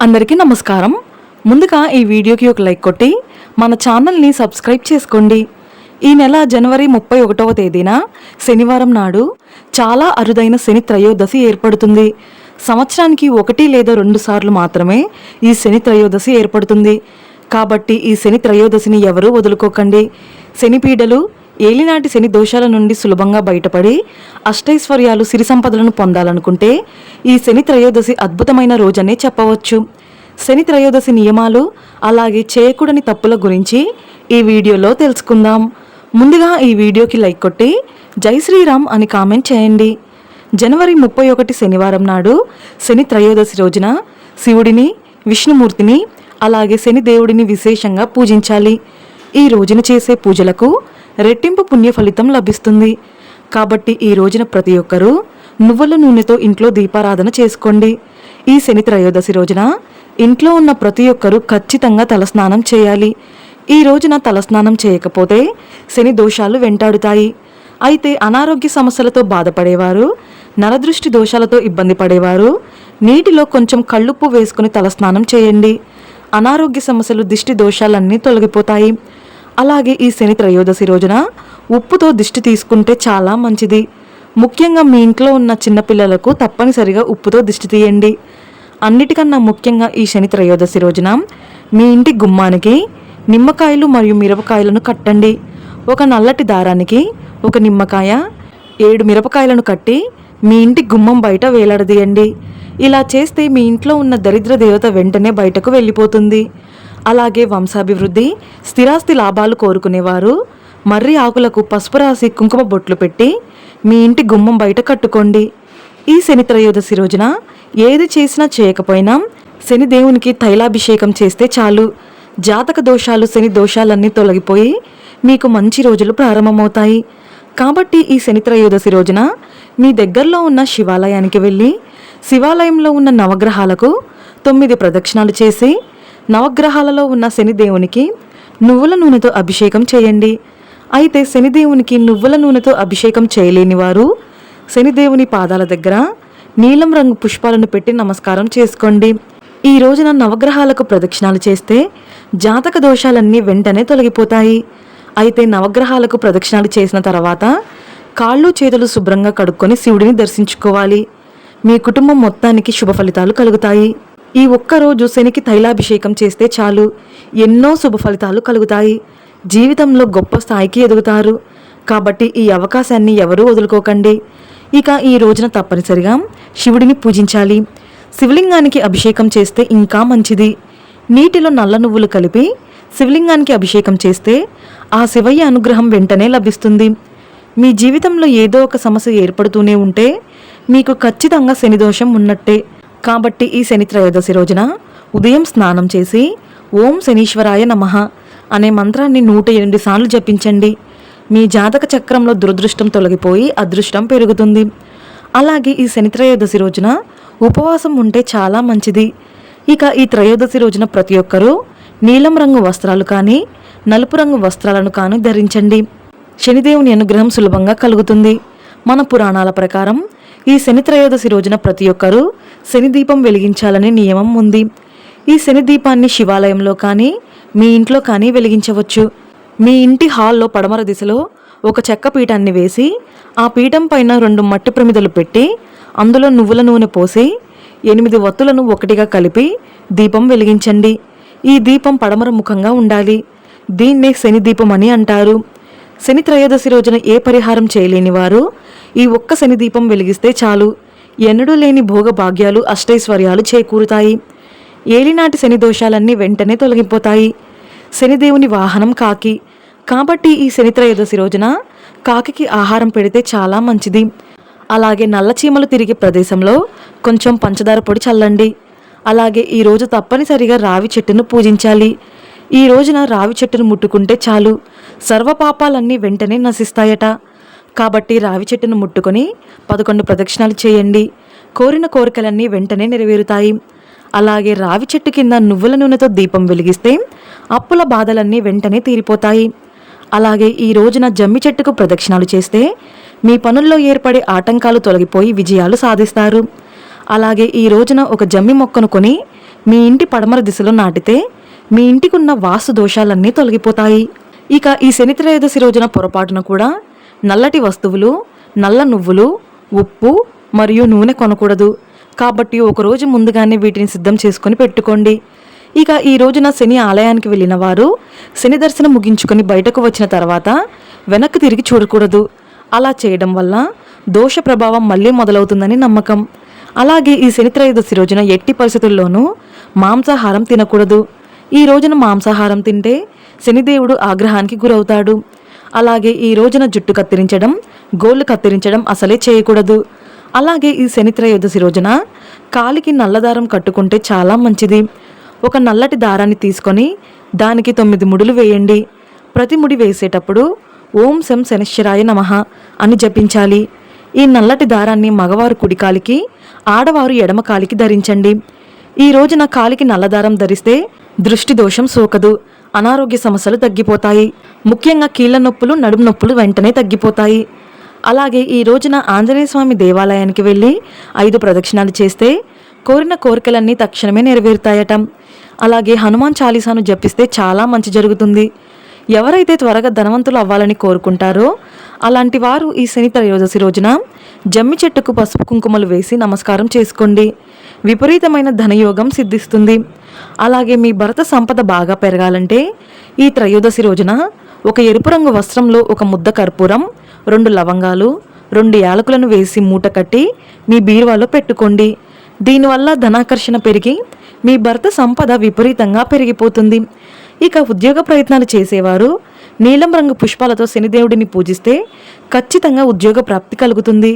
అందరికీ నమస్కారం. ముందుగా ఈ వీడియోకి ఒక లైక్ కొట్టి మన ఛానల్ని సబ్స్క్రైబ్ చేసుకోండి. ఈ నెల జనవరి 31వ తేదీన శనివారం నాడు చాలా అరుదైన శని త్రయోదశి ఏర్పడుతుంది. సంవత్సరానికి 1 లేదా 2 సార్లు మాత్రమే ఈ శని త్రయోదశి ఏర్పడుతుంది. కాబట్టి ఈ శని త్రయోదశిని ఎవరూ వదులుకోకండి. శని పీడలు, ఏలినాటి శని దోషాల నుండి సులభంగా బయటపడి అష్టైశ్వర్యాలు, సిరి సంపదలను పొందాలనుకుంటే ఈ శని త్రయోదశి అద్భుతమైన రోజనే చెప్పవచ్చు. శని త్రయోదశి నియమాలు, అలాగే చేయకూడని తప్పుల గురించి ఈ వీడియోలో తెలుసుకుందాం. ముందుగా ఈ వీడియోకి లైక్ కొట్టి జై శ్రీరామ్ అని కామెంట్ చేయండి. జనవరి 31 శనివారం నాడు శని త్రయోదశి రోజున శివుడిని, విష్ణుమూర్తిని, అలాగే శని దేవుడిని విశేషంగా పూజించాలి. ఈ రోజున చేసే పూజలకు రెట్టింపు పుణ్య ఫలితం లభిస్తుంది. కాబట్టి ఈ రోజున ప్రతి ఒక్కరూ నువ్వుల నూనెతో ఇంట్లో దీపారాధన చేసుకోండి. ఈ శని త్రయోదశి రోజున ఇంట్లో ఉన్న ప్రతి ఒక్కరూ ఖచ్చితంగా తలస్నానం చేయాలి. ఈ రోజున తలస్నానం చేయకపోతే శని దోషాలు వెంటాడుతాయి. అయితే అనారోగ్య సమస్యలతో బాధపడేవారు, నరదృష్టి దోషాలతో ఇబ్బంది పడేవారు నీటిలో కొంచెం కళ్ళుప్పు వేసుకుని తలస్నానం చేయండి. అనారోగ్య సమస్యలు, దిష్టి దోషాలన్నీ తొలగిపోతాయి. అలాగే ఈ శని త్రయోదశి రోజున ఉప్పుతో దిష్టి తీసుకుంటే చాలా మంచిది. ముఖ్యంగా మీ ఇంట్లో ఉన్న చిన్నపిల్లలకు తప్పనిసరిగా ఉప్పుతో దిష్టి తీయండి. అన్నిటికన్నా ముఖ్యంగా ఈ శని త్రయోదశి రోజున మీ ఇంటి గుమ్మానికి నిమ్మకాయలు మరియు మిరపకాయలను కట్టండి. ఒక నల్లటి దారానికి ఒక నిమ్మకాయ, 7 మిరపకాయలను కట్టి మీ ఇంటి గుమ్మం బయట వేలాడదీయండి. ఇలా చేస్తే మీ ఇంట్లో ఉన్న దరిద్ర దేవత వెంటనే బయటకు వెళ్ళిపోతుంది. అలాగే వంశాభివృద్ధి, స్థిరాస్తి లాభాలు కోరుకునేవారు మర్రి ఆకులకు పసుపు రాసి కుంకుమ బొట్లు పెట్టి మీ ఇంటి గుమ్మం బయట కట్టుకోండి. ఈ శని త్రయోదశి రోజున ఏది చేసినా చేయకపోయినా శని దేవునికి తైలాభిషేకం చేస్తే చాలు. జాతక దోషాలు, శని దోషాలన్నీ తొలగిపోయి మీకు మంచి రోజులు ప్రారంభమవుతాయి. కాబట్టి ఈ శని త్రయోదశి రోజున మీ దగ్గరలో ఉన్న శివాలయానికి వెళ్ళి శివాలయంలో ఉన్న నవగ్రహాలకు 9 ప్రదక్షిణాలు చేసి నవగ్రహాలలో ఉన్న శనిదేవునికి నువ్వుల నూనెతో అభిషేకం చేయండి. అయితే శనిదేవునికి నువ్వుల నూనెతో అభిషేకం చేయలేని వారు శనిదేవుని పాదాల దగ్గర నీలం రంగు పుష్పాలను పెట్టి నమస్కారం చేసుకోండి. ఈ రోజున నవగ్రహాలకు ప్రదక్షిణాలు చేస్తే జాతక దోషాలన్నీ వెంటనే తొలగిపోతాయి. అయితే నవగ్రహాలకు ప్రదక్షిణాలు చేసిన తర్వాత కాళ్ళు చేతులు శుభ్రంగా కడుక్కొని శివుడిని దర్శించుకోవాలి. మీ కుటుంబం మొత్తానికి శుభ ఫలితాలు కలుగుతాయి. ఈ ఒక్కరోజు శనికి తైలాభిషేకం చేస్తే చాలు, ఎన్నో శుభ ఫలితాలు కలుగుతాయి. జీవితంలో గొప్ప స్థాయికి ఎదుగుతారు. కాబట్టి ఈ అవకాశాన్ని ఎవరూ వదులుకోకండి. ఇక ఈ రోజున తప్పనిసరిగా శివుడిని పూజించాలి. శివలింగానికి అభిషేకం చేస్తే ఇంకా మంచిది. నీటిలో నల్ల నువ్వులు కలిపి శివలింగానికి అభిషేకం చేస్తే ఆ శివయ్య అనుగ్రహం వెంటనే లభిస్తుంది. మీ జీవితంలో ఏదో ఒక సమస్య ఏర్పడుతూనే ఉంటే మీకు ఖచ్చితంగా శనిదోషం ఉన్నట్టే. కాబట్టి ఈ శని త్రయోదశి రోజున ఉదయం స్నానం చేసి ఓం శనీశ్వరాయ నమః అనే మంత్రాన్ని 108 సార్లు జపించండి. మీ జాతక చక్రంలో దురదృష్టం తొలగిపోయి అదృష్టం పెరుగుతుంది. అలాగే ఈ శని త్రయోదశి రోజున ఉపవాసం ఉంటే చాలా మంచిది. ఇక ఈ త్రయోదశి రోజున ప్రతి ఒక్కరూ నీలం రంగు వస్త్రాలు కానీ, నలుపు రంగు వస్త్రాలను కానీ ధరించండి. శనిదేవుని అనుగ్రహం సులభంగా కలుగుతుంది. మన పురాణాల ప్రకారం ఈ శని త్రయోదశి రోజున ప్రతి ఒక్కరూ శని దీపం వెలిగించాలనే నియమం ఉంది. ఈ శని దీపాన్ని శివాలయంలో కానీ, మీ ఇంట్లో కానీ వెలిగించవచ్చు. మీ ఇంటి హాల్లో పడమర దిశలో ఒక చెక్క పీఠాన్ని వేసి ఆ పీఠం పైన 2 మట్టి ప్రమిదలు పెట్టి అందులో నువ్వుల నూనె పోసి 8 వత్తులను ఒకటిగా కలిపి దీపం వెలిగించండి. ఈ దీపం పడమర ముఖంగా ఉండాలి. దీన్నే శని దీపం అని అంటారు. శని త్రయోదశి రోజున ఏ పరిహారం చేయలేని వారు ఈ ఒక్క శని దీపం వెలిగిస్తే చాలు, ఎన్నడూ లేని భోగ భాగ్యాలు, అష్టైశ్వర్యాలు చేకూరుతాయి. ఏలినాటి శని దోషాలన్నీ వెంటనే తొలగిపోతాయి. శనిదేవుని వాహనం కాకి. కాబట్టి ఈ శని త్రయోదశి రోజున కాకికి ఆహారం పెడితే చాలా మంచిది. అలాగే నల్ల చీమలు తిరిగే ప్రదేశంలో కొంచెం పంచదార పొడి చల్లండి. అలాగే ఈ రోజు తప్పనిసరిగా రావి చెట్టును పూజించాలి. ఈ రోజున రావి చెట్టును ముట్టుకుంటే చాలు, సర్వపాపాలన్నీ వెంటనే నశిస్తాయట. కాబట్టి రావి చెట్టును ముట్టుకొని 11 ప్రదక్షిణాలు చేయండి. కోరిన కోరికలన్నీ వెంటనే నెరవేరుతాయి. అలాగే రావి చెట్టు కింద నువ్వుల నూనెతో దీపం వెలిగిస్తే అప్పుల బాధలన్నీ వెంటనే తీరిపోతాయి. అలాగే ఈ రోజున జమ్మి చెట్టుకు ప్రదక్షిణాలు చేస్తే మీ పనుల్లో ఏర్పడే ఆటంకాలు తొలగిపోయి విజయాలు సాధిస్తారు. అలాగే ఈ రోజున ఒక జమ్మి మొక్కను కొని మీ ఇంటి పడమర దిశలో నాటితే మీ ఇంటికి ఉన్న వాస్తు దోషాలన్నీ తొలగిపోతాయి. ఇక ఈ శని త్రయోదశి రోజున పొరపాటున కూడా నల్లటి వస్తువులు, నల్ల నువ్వులు, ఉప్పు మరియు నూనె కొనకూడదు. కాబట్టి ఒకరోజు ముందుగానే వీటిని సిద్ధం చేసుకొని పెట్టుకోండి. ఇక ఈ రోజున శని ఆలయానికి వెళ్ళిన వారు శని దర్శనం ముగించుకొని బయటకు వచ్చిన తర్వాత వెనక్కి తిరిగి చూడకూడదు. అలా చేయడం వల్ల దోష ప్రభావం మళ్ళీ మొదలవుతుందని నమ్మకం. అలాగే ఈ శని త్రయోదశి రోజున ఎట్టి పరిస్థితుల్లోనూ మాంసాహారం తినకూడదు. ఈ రోజున మాంసాహారం తింటే శనిదేవుడు ఆగ్రహానికి గురవుతాడు. అలాగే ఈ రోజున జుట్టు కత్తిరించడం, గోళ్లు కత్తిరించడం అసలే చేయకూడదు. అలాగే ఈ శని త్రయోదశి రోజున కాలికి నల్లదారం కట్టుకుంటే చాలా మంచిది. ఒక నల్లటి దారాన్ని తీసుకొని దానికి 9 ముడులు వేయండి. ప్రతి ముడి వేసేటప్పుడు ఓం శం శనిశ్చరాయ నమః అని జపించాలి. ఈ నల్లటి దారాన్ని మగవారు కుడికాలికి, ఆడవారు ఎడమ కాలికి ధరించండి. ఈ రోజున కాలికి నల్లదారం ధరిస్తే దృష్టి దోషం సోకదు, అనారోగ్య సమస్యలు తగ్గిపోతాయి. ముఖ్యంగా కీళ్ల నొప్పులు, నడుము నొప్పులు వెంటనే తగ్గిపోతాయి. అలాగే ఈ రోజున ఆంజనేయ స్వామి దేవాలయానికి వెళ్ళి 5 ప్రదక్షిణాలు చేస్తే కోరిన కోరికలన్నీ తక్షణమే నెరవేరుతాయట. అలాగే హనుమాన్ చాలీసాను జపిస్తే చాలా మంచి జరుగుతుంది. ఎవరైతే త్వరగా ధనవంతులు అవ్వాలని కోరుకుంటారో అలాంటి వారు ఈ శని త్రయోదశి రోజున జమ్మి చెట్టుకు పసుపు కుంకుమలు వేసి నమస్కారం చేసుకోండి. విపరీతమైన ధనయోగం సిద్ధిస్తుంది. అలాగే మీ భర్త సంపద బాగా పెరగాలంటే ఈ త్రయోదశి రోజున ఒక ఎరుపు రంగు వస్త్రంలో ఒక ముద్ద కర్పూరం, 2 లవంగాలు, 2 యాలకులను వేసి మూట కట్టి మీ బీరువాలో పెట్టుకోండి. దీనివల్ల ధనాకర్షణ పెరిగి మీ భర్త సంపద విపరీతంగా పెరిగిపోతుంది. ఇక ఉద్యోగ ప్రయత్నాలు చేసేవారు నీలం రంగు పుష్పాలతో శనిదేవుడిని పూజిస్తే ఖచ్చితంగా ఉద్యోగ ప్రాప్తి కలుగుతుంది.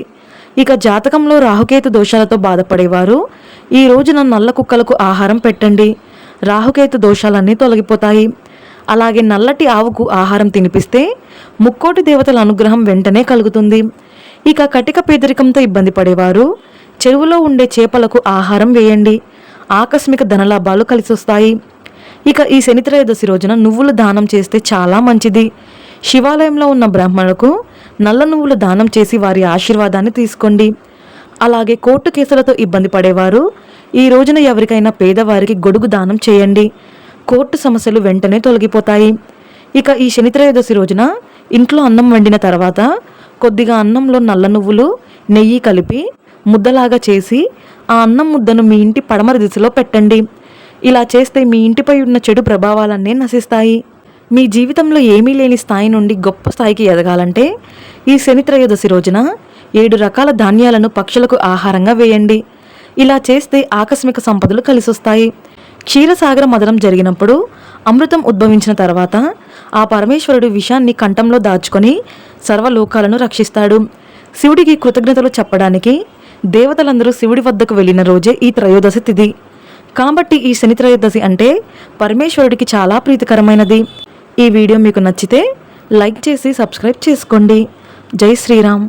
ఇక జాతకంలో రాహుకేతు దోషాలతో బాధపడేవారు ఈ రోజున నల్ల కుక్కలకు ఆహారం పెట్టండి. రాహుకేతు దోషాలన్నీ తొలగిపోతాయి. అలాగే నల్లటి ఆవుకు ఆహారం తినిపిస్తే ముక్కోటి దేవతల అనుగ్రహం వెంటనే కలుగుతుంది. ఇక కటిక పేదరికంతో ఇబ్బంది పడేవారు చెరువులో ఉండే చేపలకు ఆహారం వేయండి. ఆకస్మిక ధనలాభాలు కలిసొస్తాయి. ఇక ఈ శని త్రయోదశి రోజున నువ్వులు దానం చేస్తే చాలా మంచిది. శివాలయంలో ఉన్న బ్రాహ్మణులకు నల్ల నువ్వులు దానం చేసి వారి ఆశీర్వాదాన్ని తీసుకోండి. అలాగే కోర్టు కేసులతో ఇబ్బంది పడేవారు ఈ రోజున ఎవరికైనా పేదవారికి గొడుగు దానం చేయండి. కోర్టు సమస్యలు వెంటనే తొలగిపోతాయి. ఇక ఈ శని త్రయోదశి రోజున ఇంట్లో అన్నం వండిన తర్వాత కొద్దిగా అన్నంలో నల్ల నువ్వులు, నెయ్యి కలిపి ముద్దలాగా చేసి ఆ అన్నం ముద్దను మీ ఇంటి పడమర దిశలో పెట్టండి. ఇలా చేస్తే మీ ఇంటిపై ఉన్న చెడు ప్రభావాలన్నీ నశిస్తాయి. మీ జీవితంలో ఏమీ లేని స్థాయి నుండి గొప్ప స్థాయికి ఎదగాలంటే ఈ శని త్రయోదశి రోజున 7 రకాల ధాన్యాలను పక్షులకు ఆహారంగా వేయండి. ఇలా చేస్తే ఆకస్మిక సంపదలు కలిసొస్తాయి. క్షీరసాగర మదనం జరిగినప్పుడు అమృతం ఉద్భవించిన తర్వాత ఆ పరమేశ్వరుడు విషాన్ని కంఠంలో దాచుకొని సర్వలోకాలను రక్షిస్తాడు. శివుడికి కృతజ్ఞతలు చెప్పడానికి దేవతలందరూ శివుడి వద్దకు వెళ్ళిన రోజే ఈ త్రయోదశి తిథి. కాబట్టి ఈ శని త్రయోదశి అంటే పరమేశ్వరుడికి చాలా ప్రీతికరమైనది. ఈ వీడియో మీకు నచ్చితే లైక్ చేసి సబ్స్క్రైబ్ చేసుకోండి. జై శ్రీరామ్.